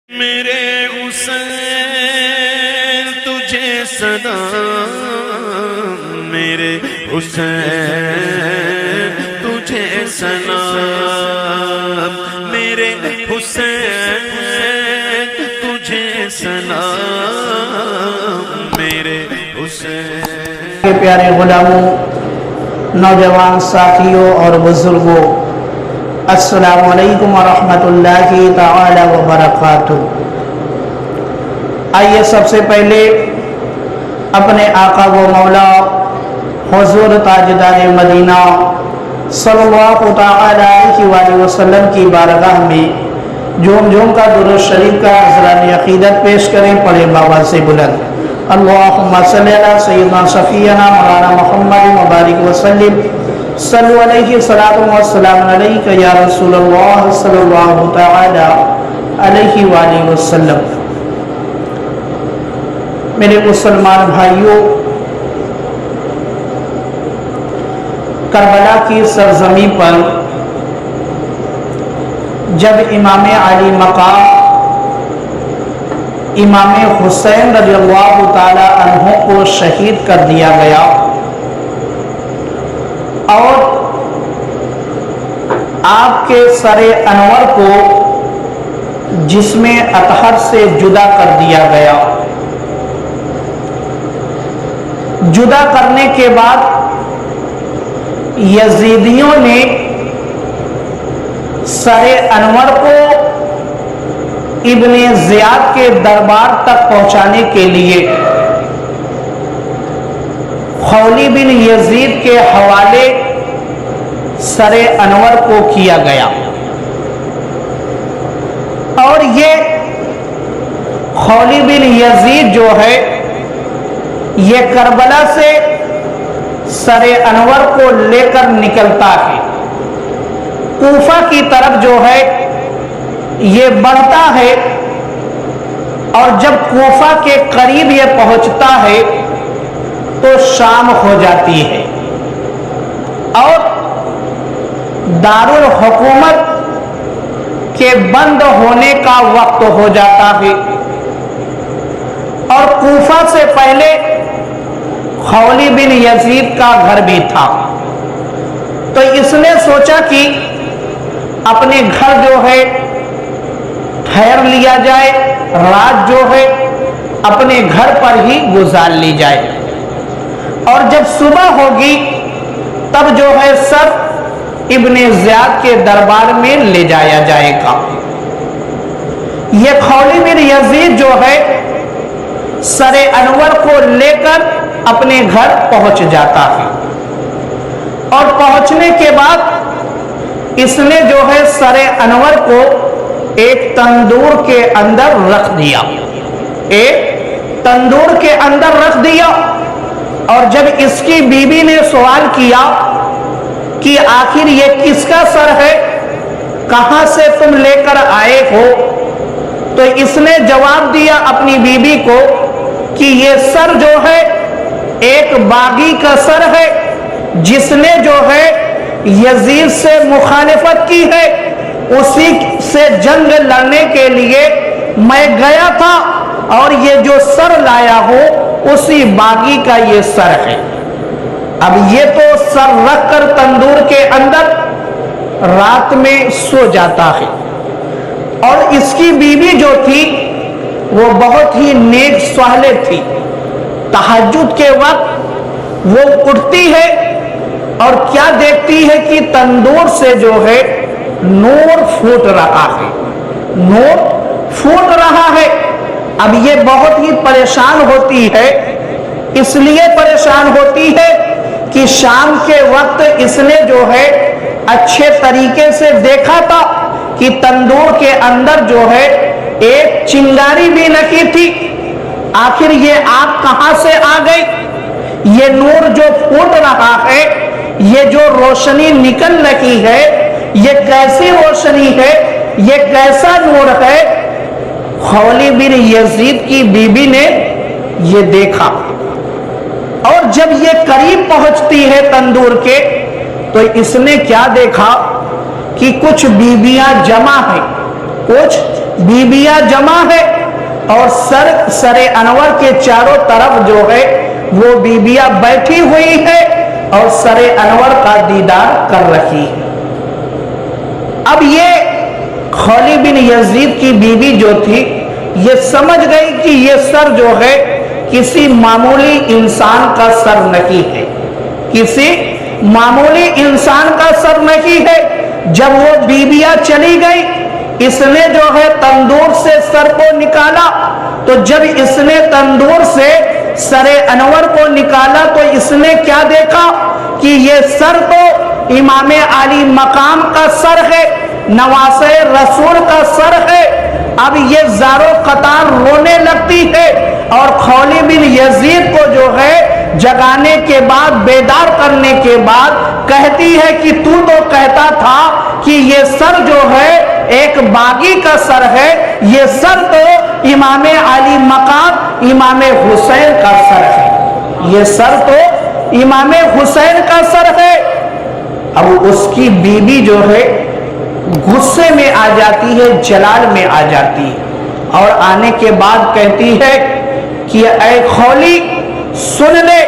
میرے حسین تجھے سلام، میرے حسین تجھے سلام، میرے حسین تجھے سلام، میرے حسین۔ پیارے غلاموں، نوجوان ساتھیوں اور بزرگوں، السلام علیکم ورحمۃ اللہ تعالی وبرکاتہ۔ آئیے سب سے پہلے اپنے آقا و مولا حضور تاجدار مدینہ صلی اللہ تعالی علیہ وآلہ وسلم کی بارگاہ میں جھوم جھوم کا درود شریف کا نذرانِ عقیدت پیش کریں۔ پڑھے بابا سے بلند اللہم صلی علی سیدنا شفیعنا مولانا محمد مبارک وسلم، صلو علیہ صلاۃ و سلام علیک یا رسول اللہ صلی اللہ تعالی علیہ وآلہ وسلم۔ میرے مسلمان بھائیوں، کربلا کی سرزمین پر جب امام علی مقام امام حسین رضی اللہ تعالی عنہ کو شہید کر دیا گیا اور آپ کے سر انور کو جسم اطہر سے جدا کر دیا گیا، جدا کرنے کے بعد یزیدیوں نے سر انور کو ابن زیاد کے دربار تک پہنچانے کے لیے خولی بن یزید کے حوالے سر انور کو کیا گیا، اور یہ خولی بن یزید جو ہے یہ کربلا سے سر انور کو لے کر نکلتا ہے، کوفہ کی طرف جو ہے یہ بڑھتا ہے، اور جب کوفہ کے قریب یہ پہنچتا ہے تو شام ہو جاتی ہے اور دارالحکومت کے بند ہونے کا وقت ہو جاتا ہے، اور کوفہ سے پہلے خولی بن یزید کا گھر بھی تھا، تو اس نے سوچا کہ اپنے گھر جو ہے ٹھہر لیا جائے، رات جو ہے اپنے گھر پر ہی گزار لی جائے، اور جب صبح ہوگی تب جو ہے سر ابن زیاد کے دربار میں لے جایا جائے گا۔ یہ خولی بن یزید جو ہے سر انور کو لے کر اپنے گھر پہنچ جاتا ہے، اور پہنچنے کے بعد اس نے جو ہے سر انور کو ایک تندور کے اندر رکھ دیا، ایک تندور کے اندر رکھ دیا، اور جب اس کی بیوی نے سوال کیا کہ آخر یہ کس کا سر ہے، کہاں سے تم لے کر آئے ہو، تو اس نے جواب دیا اپنی بیوی کو کہ یہ سر جو ہے ایک باغی کا سر ہے جس نے جو ہے یزید سے مخالفت کی ہے، اسی سے جنگ لڑنے کے لیے میں گیا تھا، اور یہ جو سر لایا ہوں اسی باغی کا یہ سر ہے۔ اب یہ تو سر رکھ کر تندور کے اندر رات میں سو جاتا ہے، اور اس کی بیوی جو تھی وہ بہت ہی نیک صالح تھی، تہجد کے وقت وہ اٹھتی ہے اور کیا دیکھتی ہے کہ تندور سے جو ہے نور پھوٹ رہا ہے، نور پھوٹ رہا ہے۔ اب یہ بہت ہی پریشان ہوتی ہے، اس لیے پریشان ہوتی ہے کہ شام کے وقت اس نے جو ہے اچھے طریقے سے دیکھا تھا کہ تندور کے اندر جو ہے ایک چنگاری بھی لگی تھی، آخر یہ آگ کہاں سے آ گئی، یہ نور جو پھوٹ رہا ہے، یہ جو روشنی نکل رہی ہے یہ کیسی روشنی ہے، یہ کیسا نور ہے۔ خولی بن یزید کی بیوی نے یہ دیکھا، اور جب یہ قریب پہنچتی ہے تندور کے تو اس نے کیا دیکھا کہ کچھ بیویاں جمع ہیں، کچھ बीबियां जमा है और सरे अनवर के चारों तरफ जो है वो बीबियां बैठी हुई है और सरे अनवर का दीदार कर रही है। अब ये खौली बिन यजीद की बीवी जो थी ये समझ गई कि ये सर जो है किसी मामूली इंसान का सर नहीं है, किसी मामूली इंसान का सर नहीं है। जब वो बीबियां चली गई, इसने जो है तंदूर से सर को निकाला, तो जब इसने तंदूर से सरे अनवर को निकाला तो इसने क्या देखा कि ये सर तो इमामे आली मकाम का सर है, नवासे रसूल का सर है। अब ये ज़ारो कतार रोने लगती है और खौली बिन यजीद को जो है जगाने के बाद, बेदार करने के बाद कहती है कि तू तो कहता था कि ये सर जो है एक बागी का सर है, ये सर तो इमामे आली मकाम इमामे हुसैन का सर है, ये सर तो इमामे हुसैन का सर है। अब उसकी बीवी जो है गुस्से में आ जाती है, जलाल में आ जाती है और आने के बाद कहती है कि ऐ खौली सुन ले,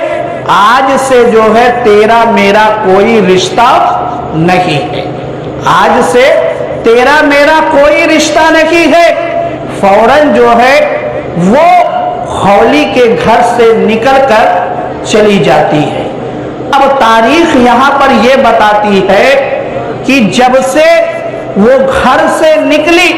आज से जो है तेरा मेरा कोई रिश्ता नहीं है, आज से तेरा मेरा कोई रिश्ता नहीं है। फौरन जो है वो खौली के घर से निकलकर चली जाती है। अब तारीख यहाँ पर यह बताती है कि जब से वो घर से निकली,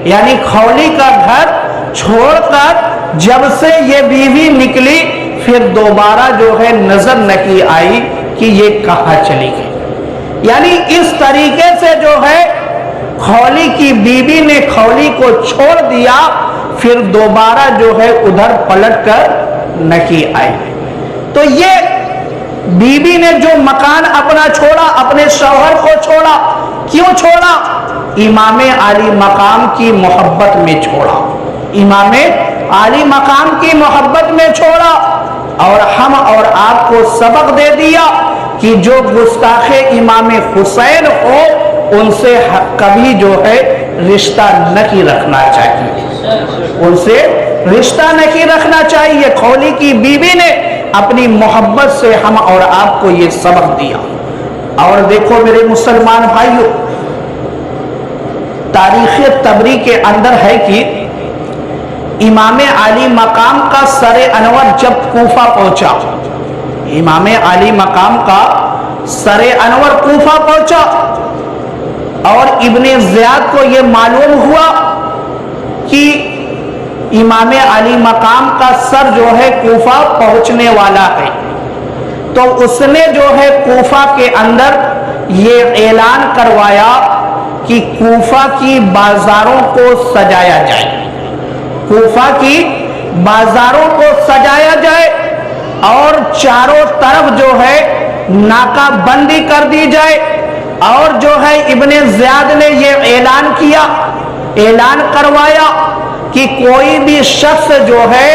यानी खौली का घर छोड़कर जब से ये बीवी निकली, फिर दोबारा जो है नजर नहीं आई कि ये कहाँ चली गई। यानी इस तरीके से जो है खौली की बीवी ने खौली को छोड़ दिया, फिर दोबारा जो है उधर पलट कर नहीं आई। तो ये बीवी ने जो मकान अपना छोड़ा, अपने शौहर को छोड़ा, क्यों छोड़ा? इमामे आली मकाम की मोहब्बत में छोड़ा, इमामे आली मकाम की मोहब्बत में छोड़ा। और हम और आपको सबक दे दिया कि जो गुस्ताखे इमामे हुसैन हो उनसे कभी जो है रिश्ता नहीं रखना चाहिए, उनसे रिश्ता नहीं रखना चाहिए। खौली की बीवी ने अपनी मोहब्बत से हम और आपको ये सबक दिया। और देखो मेरे मुसलमान भाइयों, तारीख तबरी के अंदर है कि इमामे आली मकाम का सरे अनवर जब कूफा पहुंचा, इमामे आली मकाम का सरे अनवर कूफा पहुंचा और इब्ने ज़ियाद को यह मालूम हुआ कि इमामे आली मकाम का सर जो है कूफा पहुंचने वाला है, तो उसने जो है कूफा के अंदर ये ऐलान करवाया कि कूफा की बाजारों को सजाया जाए, कूफा की बाजारों को सजाया जाए और चारों तरफ जो है नाकाबंदी कर दी जाए। और जो है इब्ने ज़ियाद ने ये ऐलान किया, ऐलान करवाया कि कोई भी शख्स जो है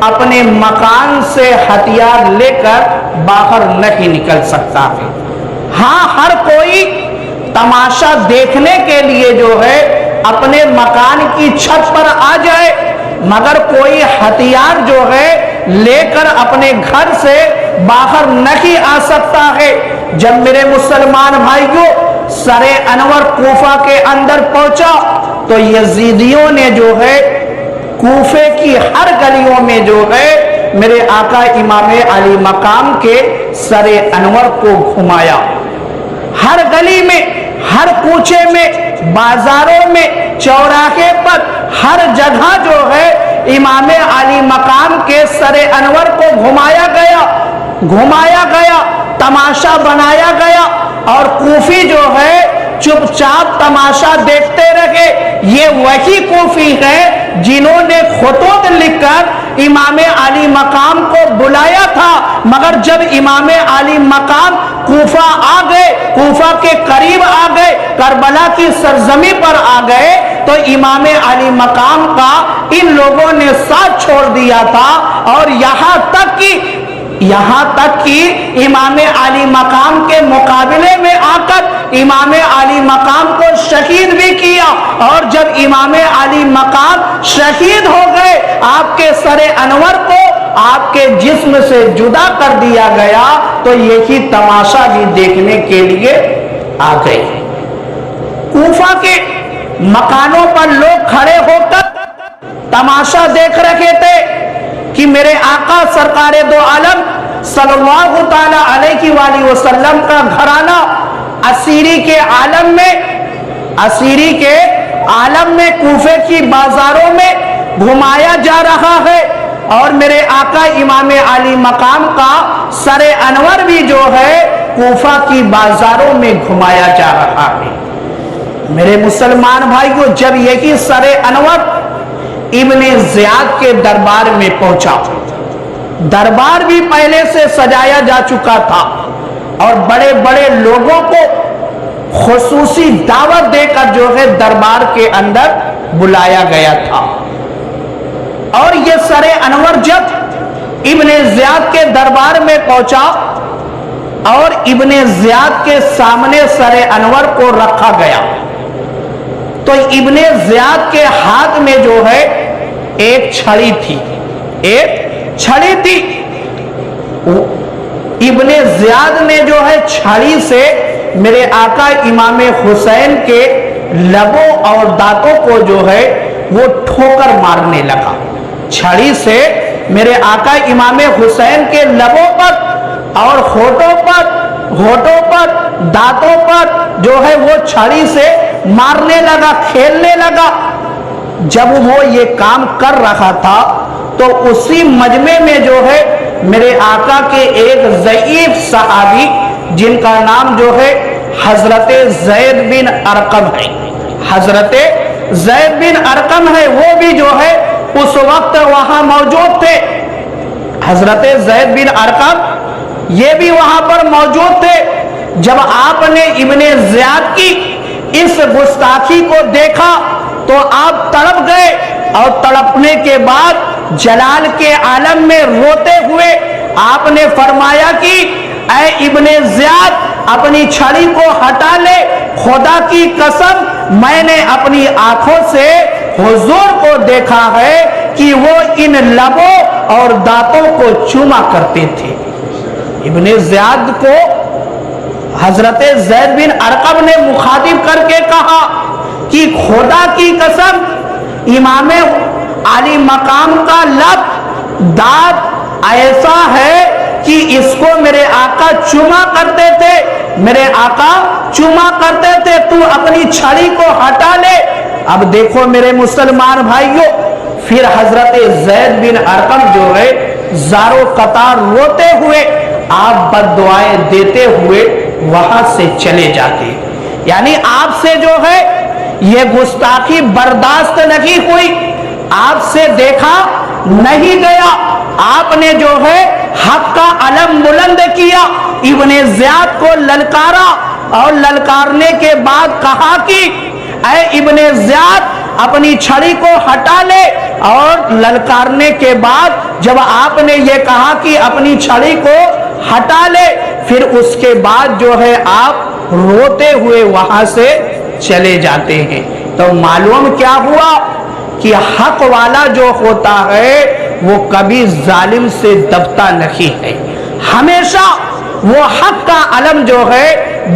अपने मकान से हथियार लेकर बाहर नहीं निकल सकता है। हाँ, हर कोई तमाशा देखने के लिए जो है अपने मकान की छत पर आ जाए, मगर कोई हथियार जो है लेकर अपने घर से बाहर नहीं आ सकता है। जब मेरे मुसलमान भाइयों सरे अनवर कूफा के अंदर पहुंचा तो यजीदियों ने जो है कूफे की हर गलियों में जो है मेरे आका इमामे अली मकाम के सरे अनवर को घुमाया। हर गली में, हर कूचे में, बाजारों में, चौराहे पर, हर जगह जो है इमामे अली मकाम के सरे अनवर को घुमाया गया, तमाशा बनाया गया और कूफी जो है चुपचाप तमाशा देखते रहे। ये वही कूफी है जिन्होंने खुतूत लिखकर इमामे अली मकाम को बुलाया था, मगर जब इमामे अली मकाम कूफा आ गए, कूफा के करीब आ गए, करबला की सरजमी पर आ गए, तो इमामे अली मकाम का इन लोगों ने साथ छोड़ दिया था। और यहाँ तक कि یہاں تک کہ امام علی مقام کے مقابلے میں آ کر امام علی مقام کو شہید بھی کیا، اور جب امام علی مقام شہید ہو گئے آپ کے سر انور کو آپ کے جسم سے جدا کر دیا گیا، تو یہی تماشا بھی دیکھنے کے لیے آ گئے۔ کوفہ کے مکانوں پر لوگ کھڑے ہو کر تماشا دیکھ رہے تھے کہ میرے آقا سرکار دو عالم صلی اللہ تعالی علیہ وآلہ وسلم کا گھرانہ اسیری کے عالم میں کوفے کی بازاروں میں گھمایا جا رہا ہے، اور میرے آقا امام علی مقام کا سر انور بھی جو ہے کوفہ کی بازاروں میں گھمایا جا رہا ہے۔ میرے مسلمان بھائیوں، جب یہی سر انور ابن زیاد کے دربار میں پہنچا، دربار بھی پہلے سے سجایا جا چکا تھا اور بڑے بڑے لوگوں کو خصوصی دعوت دے کر جو ہے دربار کے اندر بلایا گیا تھا، اور یہ سر انور جب ابن زیاد کے دربار میں پہنچا اور ابن زیاد کے سامنے سر انور کو رکھا گیا، تو ابن زیاد کے ہاتھ میں جو ہے ایک چھڑی تھی، ابن زیاد نے جو ہے چھڑی سے میرے آقا امام حسین کے لبوں اور دانتوں کو جو ہے وہ ٹھوکر مارنے لگا۔ چھڑی سے میرے آقا امام حسین کے لبوں پر اور ہونٹوں پر دانتوں پر جو ہے وہ چھڑی سے مارنے لگا، کھیلنے لگا۔ جب وہ یہ کام کر رہا تھا تو اسی مجمع میں جو ہے میرے آقا کے ایک ضعیف صحابی جن کا نام جو ہے حضرت زید بن ارقم ہے، حضرت زید بن ارقم ہے، وہ بھی جو ہے اس وقت وہاں موجود تھے۔ حضرت زید بن ارقم یہ بھی وہاں پر موجود تھے۔ جب آپ نے ابن زیاد کی اس گستاخی کو دیکھا تو آپ تڑپ گئے، اور تڑپنے کے بعد جلال کے عالم میں روتے ہوئے آپ نے فرمایا کہ اے ابن زیاد اپنی چھڑی کو ہٹا لے، خدا کی قسم میں نے اپنی آنکھوں سے حضور کو دیکھا ہے کہ وہ ان لبوں اور دانتوں کو چوما کرتے تھے۔ ابن زیاد کو حضرت زید بن ارقم نے مخاطب کر کے کہا کہ خدا کی قسم امام علی مقام کا لب دانت ایسا ہے کہ اس کو میرے آقا چوما کرتے تھے، میرے آقا چوما کرتے تھے، تو اپنی چھڑی کو ہٹا لے۔ اب دیکھو میرے مسلمان بھائیوں، پھر حضرت زید بن ارقم جو ہے زارو قطار روتے ہوئے آپ بد دعائیں دیتے ہوئے وہاں سے چلے جاتے، یعنی آپ سے جو ہے یہ گستاخی برداشت نہیں ہوئی، آپ سے دیکھا نہیں گیا، آپ نے جو ہے حق کا علم بلند کیا، ابن زیاد کو للکارا، اور للکارنے کے بعد کہا کہ اے ابن زیاد اپنی چھڑی کو ہٹا لے، اور للکارنے کے بعد جب آپ نے یہ کہا کہ اپنی چھڑی کو ہٹا لے، پھر اس کے بعد جو ہے آپ روتے ہوئے وہاں سے چلے جاتے ہیں۔ تو معلوم کیا ہوا کہ حق والا جو ہوتا ہے وہ کبھی ظالم سے دبتا نہیں ہے، ہمیشہ وہ حق کا علم جو ہے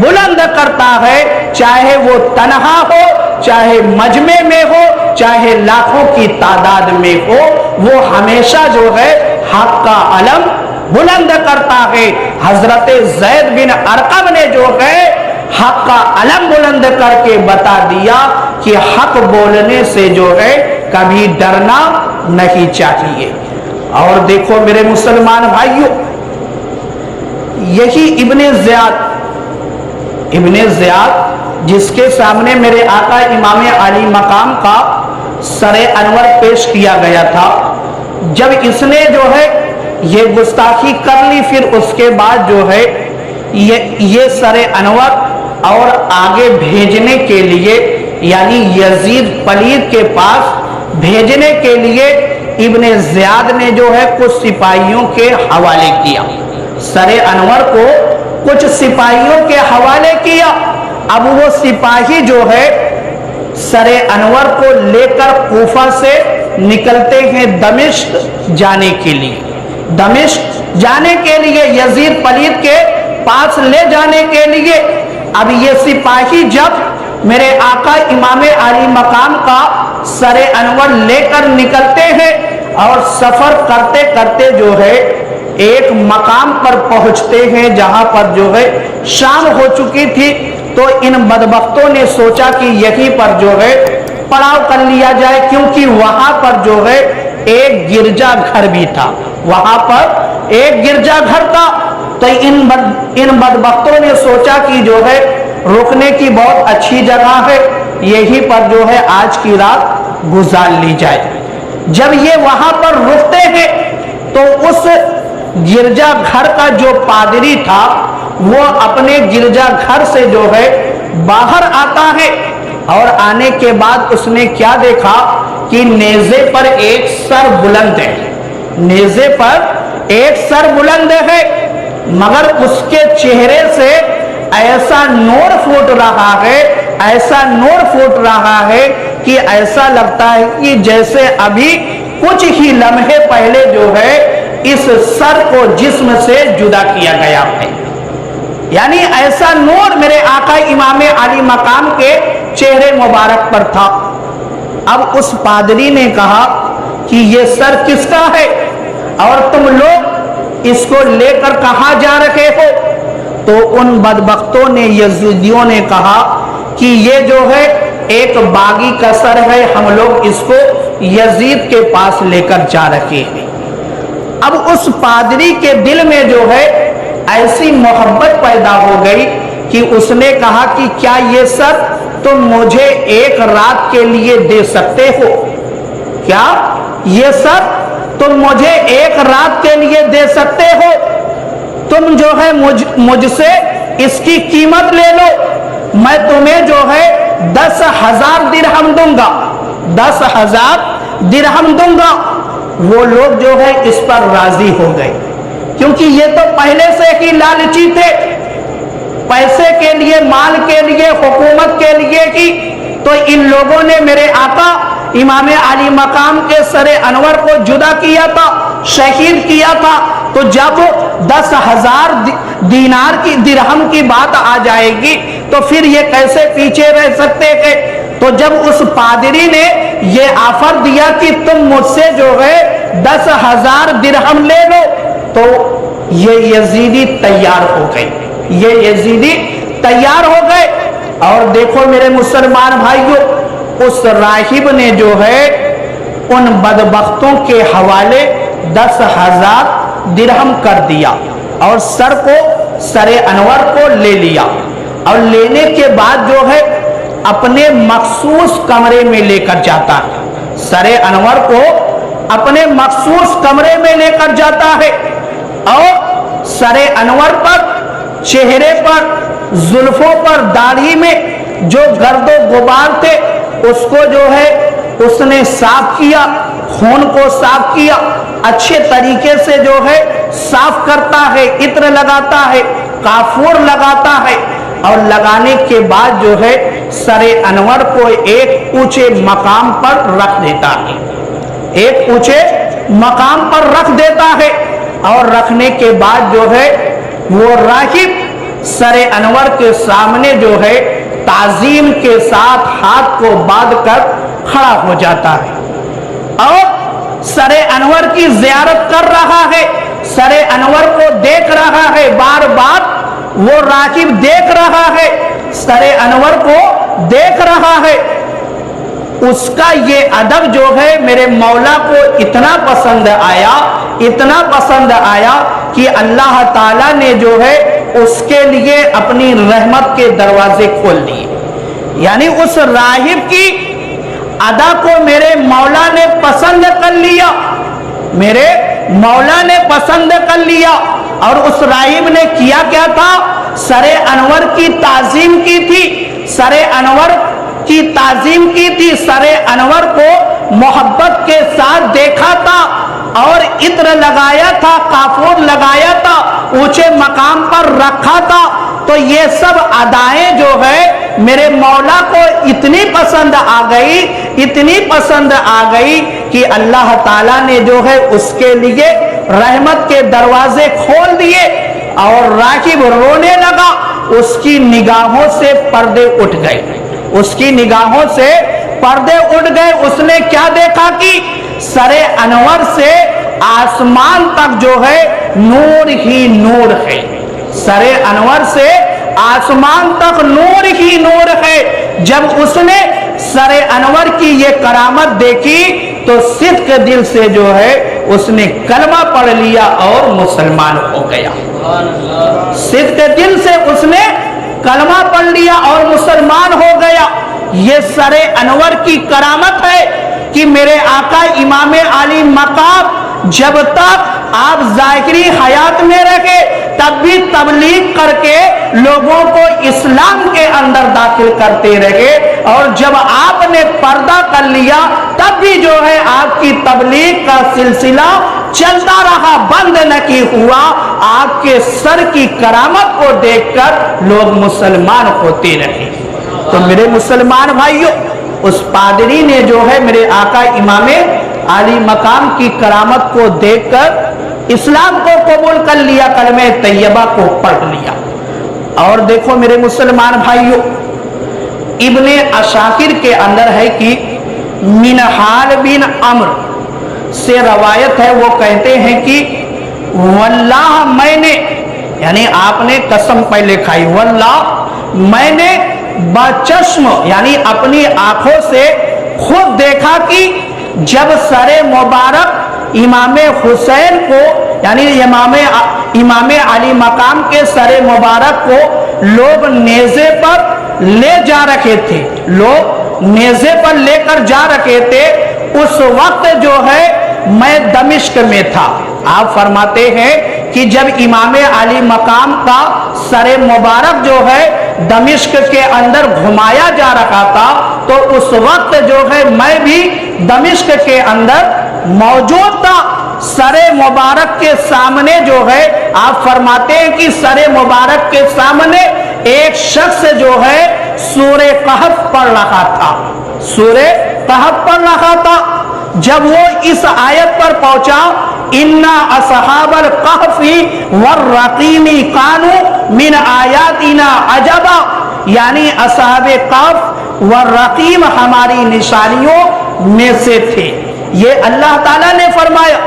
بلند کرتا ہے، چاہے وہ تنہا ہو، چاہے مجمع میں ہو، چاہے لاکھوں کی تعداد میں ہو، وہ ہمیشہ جو ہے حق کا علم بلند کرتا ہے۔ حضرت زید بن ارقم نے جو ہے حق کا علم بلند کر کے بتا دیا کہ حق بولنے سے جو ہے کبھی ڈرنا نہیں چاہیے۔ اور دیکھو میرے مسلمان بھائیوں، یہی ابن زیاد جس کے سامنے میرے آقا امام علی مقام کا سر انور پیش کیا گیا تھا، جب اس نے جو ہے یہ گستاخی کر لی، پھر اس کے بعد جو ہے یہ سر انور اور آگے بھیجنے کے لیے، یعنی یزید پلید کے پاس بھیجنے کے لیے इब्ने ज़ियाद ने जो है कुछ सिपाहियों के हवाले किया, सरे अनवर को कुछ सिपाहियों के हवाले किया। अब वो सिपाही जो है सरे अनवर को लेकर कूफा से निकलते हैं दमिश्क जाने के लिए, दमिश्क जाने के लिए, यजीद पलीद के पास ले जाने के लिए। अब ये सिपाही जब मेरे आका इमाम आली मकाम का सरे अनवर लेकर निकलते हैं और सफर करते करते जो है एक मकाम पर पहुंचते हैं जहां पर जो है शाम हो चुकी थी, तो इन बदबख्तों ने सोचा कि यहीं पर जो है पड़ाव कर लिया जाए, क्योंकि वहां पर जो है एक गिरजा घर भी था, वहां पर एक गिरजा घर था। तो इन बदबख्तों ने सोचा कि जो है रुकने की बहुत अच्छी जगह है, यहीं पर जो है आज की रात गुजार ली जाए। जब ये वहां पर रुकते हैं तो उस गिरजा घर का जो पादरी था वो अपने गिरजा घर से जो है बाहर आता है, और आने के बाद उसने क्या देखा कि नेज़े पर एक सर बुलंद है, नेज़े पर एक सर बुलंद है, मगर उसके चेहरे से ऐसा नूर फूट रहा है, ऐसा नूर फूट रहा है कि ऐसा लगता है कि जैसे अभी कुछ ही लम्हे पहले जो है इस सर को जिस्म से जुदा किया गया है। यानी ऐसा नूर मेरे आका इमाम आली मकाम के चेहरे मुबारक पर था। अब उस पादरी ने कहा कि ये सर किसका है और तुम लोग इसको लेकर कहां जा रहे हो? तो उन बदबख्तों ने, यजीदियों ने कहा कि ये जो है एक बागी का सर है, हम लोग इसको यजीद के पास लेकर जा रहे हैं। अब उस पादरी के दिल में जो है ऐसी मोहब्बत पैदा हो गई कि उसने कहा कि क्या ये सर तुम मुझे एक रात के लिए दे सकते हो? क्या ये सर तुम मुझे एक रात के लिए दे सकते हो? तुम जो है मुझसे इसकी कीमत ले लो, मैं तुम्हें जो है 10,000 दिरहम दूंगा, 10,000 दिरहम दूंगा। वो लोग जो है इस पर राजी हो गए, क्योंकि ये तो पहले से ही लालची थे, पैसे के लिए, माल के लिए, हुकूमत के लिए ही। तो इन लोगों ने मेरे आका इमाम आली मकाम के सरे अनवर को जुदा किया था, शहीद किया था। तो जब 10,000 दीनार की दिरहम की बात आ जाएगी तो फिर ये कैसे पीछे रह सकते थे? तो जब उस पादरी ने ये ऑफर दिया कि तुम मुझसे जो है 10,000 दिरहम ले लो, तो ये यजीदी तैयार हो गए, ये यजीदी तैयार हो गए। और देखो मेरे मुसलमान भाइयों, उस राहिब ने जो है उन बदबख्तों के हवाले 10,000 दिरहम कर दिया और सर को, सरे अनवर को ले लिया, और लेने के बाद जो है अपने मखसूस कमरे में लेकर जाता है, सरे अनवर को अपने मखसूस कमरे में लेकर जाता है। और सरे अनवर पर, चेहरे पर, जुल्फों पर, दाढ़ी में जो गर्दो गुबार थे उसको जो है उसने साफ किया, खून को साफ किया, अच्छे तरीके से जो है साफ करता है, इत्र लगाता है, काफूर लगाता है, और लगाने के बाद जो है सरे अनवर को एक ऊंचे मकाम पर रख देता है, एक ऊंचे मकाम पर रख देता है। और रखने के बाद जो है वो राहिब सरे अनवर के सामने जो है ताजीम के साथ हाथ को बांधकर खड़ा हो जाता है और सरे अनवर की ज़ियारत कर रहा है, सरे अनवर को देख रहा है, बार बार वो राकिब देख रहा है, सरे अनवर को देख रहा है। उसका ये अदब जो है मेरे मौला को इतना पसंद आया, इतना पसंद आया कि अल्लाह ताला ने जो है उसके लिए अपनी रहमत के दरवाजे खोल दिए। यानी उस राहिब की अदा को मेरे मौला ने पसंद कर लिया, मेरे मौला ने पसंद कर लिया। और उस राहिब ने किया क्या था? सरे अनवर की ताजीम की थी, सरे अनवर की ताजीम की थी, सरे अनवर को मोहब्बत के साथ देखा था, इत्र लगाया था, काफूर लगाया था, ऊंचे मकाम पर रखा था। तो ये सब अदाएं जो है मेरे मौला को इतनी पसंद आ गई, इतनी पसंद आ गई कि अल्लाह ताला ने जो है उसके लिए रहमत के दरवाजे खोल दिए और राकिब रोने लगा। उसकी निगाहों से पर्दे उठ गए, उसकी निगाहों से पर्दे उठ गए। उसने क्या देखा कि सरे अनवर से आसमान तक जो है नूर ही नूर है, सरे अनवर से आसमान तक नूर ही नूर है। जब उसने सरे अनवर की ये करामत देखी तो सिद्क दिल से जो है उसने कलमा पढ़ लिया और मुसलमान हो गया। सिद्क दिल से उसने कलमा पढ़ लिया और मुसलमान हो गया। ये सरे अनवर की करामत है कि मेरे आका इमाम आली मकाम जब तक आप ज़ाहिरी हयात में रहे तब भी तबलीग करके लोगों को इस्लाम के अंदर दाखिल करते रहे, और जब आपने पर्दा कर लिया तब भी जो है आपकी तबलीग का सिलसिला चलता रहा, बंद न की हुआ। आपके सर की करामत को देखकर लोग मुसलमान होते रहे। तो मेरे मुसलमान भाइयों, उस पादरी ने जो है मेरे आका इमाम आली मकाम की करामत को देखकर इस्लाम को कबूल कर लिया, कलमे तैयबा को पढ़ लिया। और देखो मेरे मुसलमान भाइयों, इब्ने अशाकिर के अंदर है कि मिनहाल बिन अम्र से रवायत है, वो कहते हैं कि वल्लाह मैंने, यानी आपने कसम पहले खाई, वल्लाह मैंने बचश्म यानी अपनी आंखों से खुद देखा कि जब सरे मुबारक इमाम हुसैन को यानी इमाम अली मकाम के सरे मुबारक को लोग नेज़े पर ले जा रखे थे, लोग नेज़े पर लेकर जा रखे थे, उस वक्त जो है मैं दमिश्क में था। आप फरमाते हैं कि जब इमाम अली मकाम का सरे मुबारक जो है दमिश्क के अंदर घुमाया जा रहा था, तो उस वक्त जो है मैं भी दमिश्क के अंदर मौजूद था। सरे मुबारक के सामने जो है आप फरमाते हैं कि सरे मुबारक के सामने एक शख्स जो है सूरे कहफ पढ़ रहा था, सूरे कहफ पढ़ रहा था। जब वो इस आयत पर पहुंचा, इन्ना असहाबल कहफी वर्रकीमी कानू मिन आयातिना अजबा, यानी असहाबे कहफ व रकीम हमारी निशानियों में से थे। ये अल्लाह ताला ने फरमाया।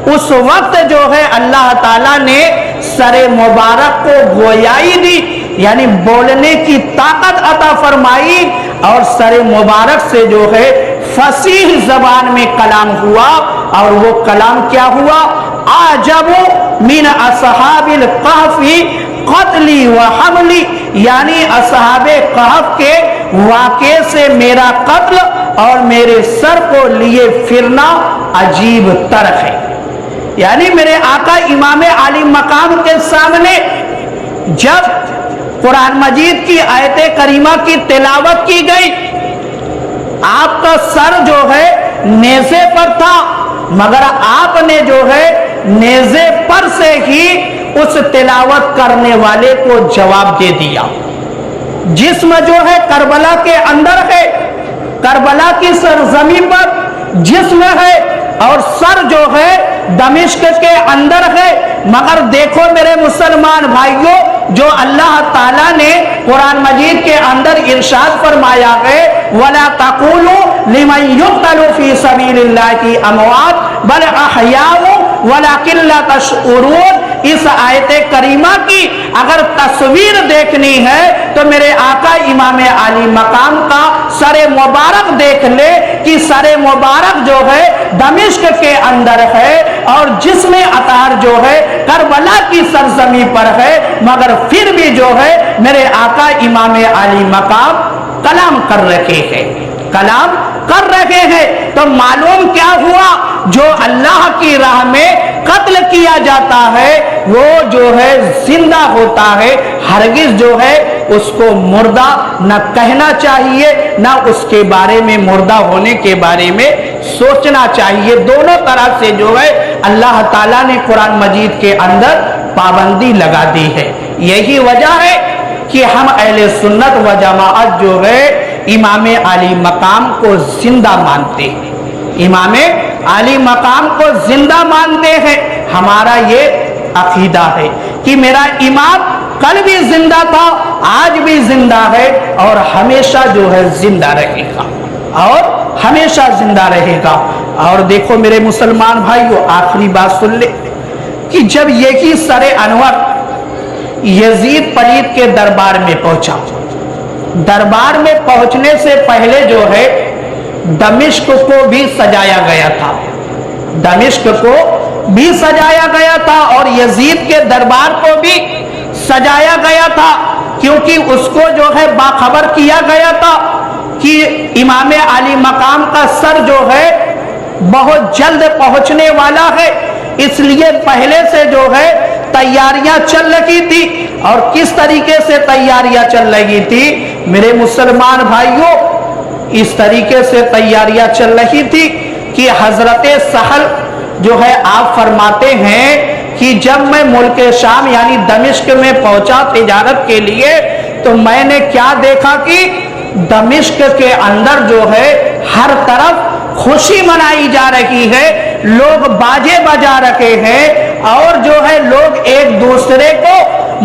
उस वक्त जो है अल्लाह ताला ने सरे मुबारक को गोयाई दी, यानी बोलने की ताकत अता फरमाई, और सरे मुबारक से जो है फसीह जबान में कलाम हुआ। और वो कलाम क्या हुआ? आजबु मिन असहाबिल कहफी कत्ली व हमली, यानी असहाबे कहफ के वाक़े से मेरा कत्ल और मेरे सर को लिए फिरना अजीब तर है। यानी मेरे आका इमाम आली मकाम के सामने जब कुरान मजीद की आयत करीमा की तिलावत की गई, आपका सर जो है नेज़े पर था, मगर आपने जो है नेज़े पर से ही उस तिलावत करने वाले को जवाब दे दिया। जिस्म जो है करबला के अंदर है, करबला की सरजमी पर जिस्म है, और सर जो है दमिश्क के अंदर है। मगर देखो मेरे मुसलमान भाइयों, जो अल्लाह ताला ने कुरान मजीद के अंदर इरशाद फरमाया है, वला तक़ूलू लिमन युक़तलू फी सबीलिल्लाहि अमवात बल अहयाउ वलाकिन ला तशऊरून। इस आयत करीमा की अगर तस्वीर देखनी है तो मेरे आका इमाम आली मकाम का सरे मुबारक देख ले कि सरे मुबारक जो है दमिश्क के अंदर है, और जिसमें अतार जो है करबला की सरजमी पर है, मगर फिर भी जो है मेरे आका इमाम आली मकाम कलाम कर रहे हैं, कलाम कर रहे हैं। तो मालूम क्या हुआ? जो अल्लाह की राह में कत्ल किया जाता है वो जो है जिंदा होता है, हरगिज जो है उसको मुर्दा न कहना चाहिए, न उसके बारे में मुर्दा होने के बारे में सोचना चाहिए। दोनों तरह से जो है اللہ تعالیٰ نے قرآن مجید کے اندر پابندی لگا دی ہے۔ یہی وجہ ہے کہ ہم اہل سنت و جماعت جو ہے امام علی مقام کو زندہ مانتے ہیں، امام علی مقام کو زندہ مانتے ہیں۔ ہمارا یہ عقیدہ ہے کہ میرا امام کل بھی زندہ تھا، آج بھی زندہ ہے اور ہمیشہ جو ہے زندہ رہے گا، اور ہمیشہ زندہ رہے گا۔ اور دیکھو میرے مسلمان بھائیو، آخری بات سن لے کہ جب یہی سر انور یزید پلید کے دربار میں پہنچا، دربار میں پہنچنے سے پہلے جو ہے دمشق کو بھی سجایا گیا تھا، دمشق کو بھی سجایا گیا تھا اور یزید کے دربار کو بھی سجایا گیا تھا، کیونکہ اس کو جو ہے باخبر کیا گیا تھا کہ امام علی مقام کا سر جو ہے بہت جلد پہنچنے والا ہے۔ اس لیے پہلے سے جو ہے تیاریاں چل رہی تھی۔ اور کس طریقے سے تیاریاں چل رہی تھی میرے مسلمان بھائیوں؟ اس طریقے سے تیاریاں چل رہی تھی کہ حضرت سہل جو ہے آپ فرماتے ہیں کہ جب میں ملک شام یعنی دمشق میں پہنچا تجارت کے لیے تو میں نے کیا دیکھا کہ دمشق کے اندر جو ہے ہر طرف خوشی منائی جا رہی ہے، لوگ باجے بجا رہے ہیں اور جو ہے لوگ ایک دوسرے کو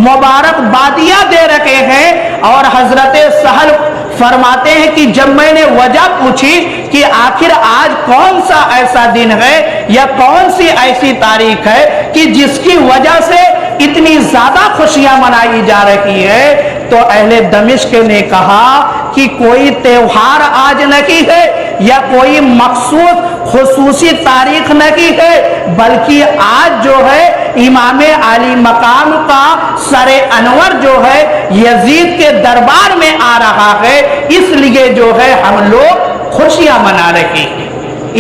مبارکبادیاں دے رہے ہیں۔ اور حضرت سہل فرماتے ہیں کہ جب میں نے وجہ پوچھی کہ آخر آج کون سا ایسا دن ہے یا کون سی ایسی تاریخ ہے کہ جس کی وجہ سے اتنی زیادہ خوشیاں منائی جا رہی ہے، تو اہل دمشق نے کہا کہ کوئی تہوار آج نہیں ہے یا کوئی مخصوص خصوصی تاریخ نہیں ہے، بلکہ آج جو ہے امام علی مقام کا سر انور جو ہے یزید کے دربار میں آ رہا ہے، اس لیے جو ہے ہم لوگ خوشیاں منا رہے ہیں،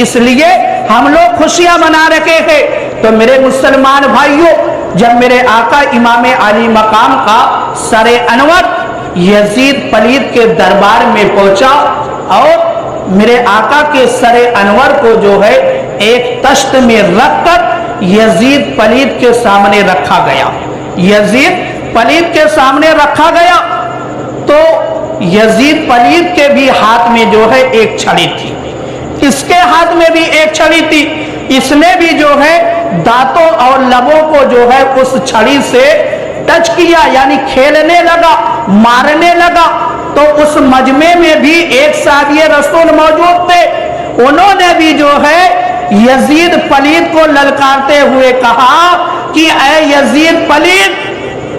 اس لیے ہم لوگ خوشیاں منا رہے ہیں۔ تو میرے مسلمان بھائیوں، جب میرے آقا امام علی مقام کا سر انور یزید پلید کے دربار میں پہنچا اور میرے آقا کے سر انور کو جو ہے ایک تشت میں رکھ کر یزید پلید کے سامنے رکھا گیا، یزید پلید کے سامنے رکھا گیا تو یزید پلید کے بھی ہاتھ میں جو ہے ایک چھڑی تھی، اس کے ہاتھ میں بھی ایک چھڑی تھی، اس نے بھی جو ہے دانتوں اور لبوں کو جو ہے اس چھڑی سے ٹچ کیا، یعنی کھیلنے لگا، مارنے لگا۔ تو اس مجمع میں بھی ایک صحابی رسول موجود تھے، انہوں نے بھی جو ہے یزید پلید کو للکارتے ہوئے کہا کہ اے یزید پلید،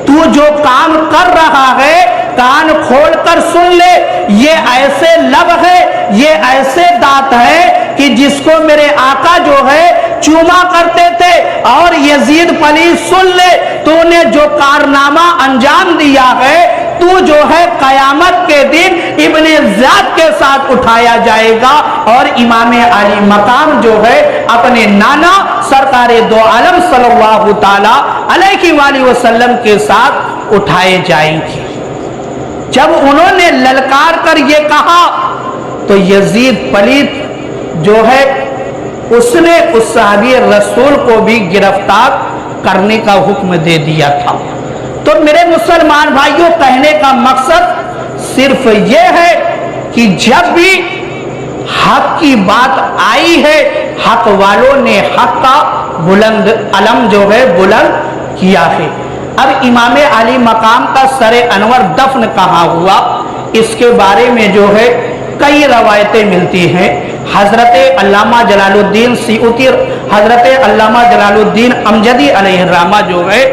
تو جو کام کر رہا ہے کان کھول کر سن لے، یہ ایسے لب ہے، یہ ایسے دانت ہے کہ جس کو میرے آقا جو ہے چوما کرتے تھے، اور یزید پلید سن لے، تو نے جو کارنامہ انجام دیا ہے تو جو ہے قیامت کے دن ابن زیاد کے ساتھ اٹھایا جائے گا، اور امام علی مقام جو ہے اپنے نانا سرکار دو عالم صلی اللہ تعالی علیہ وآلہ وسلم کے ساتھ اٹھائے جائیں گے۔ جب انہوں نے للکار کر یہ کہا تو یزید پلید جو ہے اس نے اس صحابی رسول کو بھی گرفتار کرنے کا حکم دے دیا تھا۔ تو میرے مسلمان بھائیوں، کہنے کا مقصد صرف یہ ہے کہ جب بھی حق کی بات آئی ہے، حق والوں نے حق کا بلند علم جو ہے بلند کیا ہے۔ اب امام علی مقام کا سر انور دفن کہاں ہوا، اس کے بارے میں جو ہے کئی روایتیں ملتی ہیں۔ حضرت علامہ جلال الدین سیوطی، حضرت علامہ جلال الدین امجدی علیہ الرحمہ جو ہے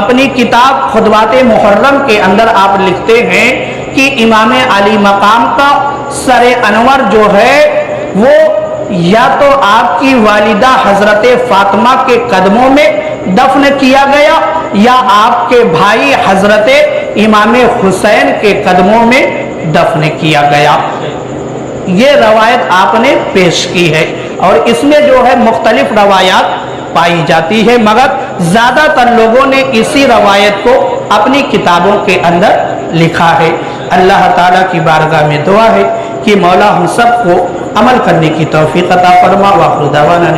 اپنی کتاب خطبات محرم کے اندر آپ لکھتے ہیں کہ امام علی مقام کا سر انور جو ہے وہ یا تو آپ کی والدہ حضرت فاطمہ کے قدموں میں دفن کیا گیا یا آپ کے بھائی حضرت امام حسین کے قدموں میں دفن کیا گیا۔ یہ روایت آپ نے پیش کی ہے، اور اس میں جو ہے مختلف روایات پائی جاتی ہے، مگر زیادہ تر لوگوں نے اسی روایت کو اپنی کتابوں کے اندر لکھا ہے۔ اللہ تعالیٰ کی بارگاہ میں دعا ہے کہ مولا ہم سب کو عمل کرنے کی توفیق عطا فرما۔ وآخر دعوانا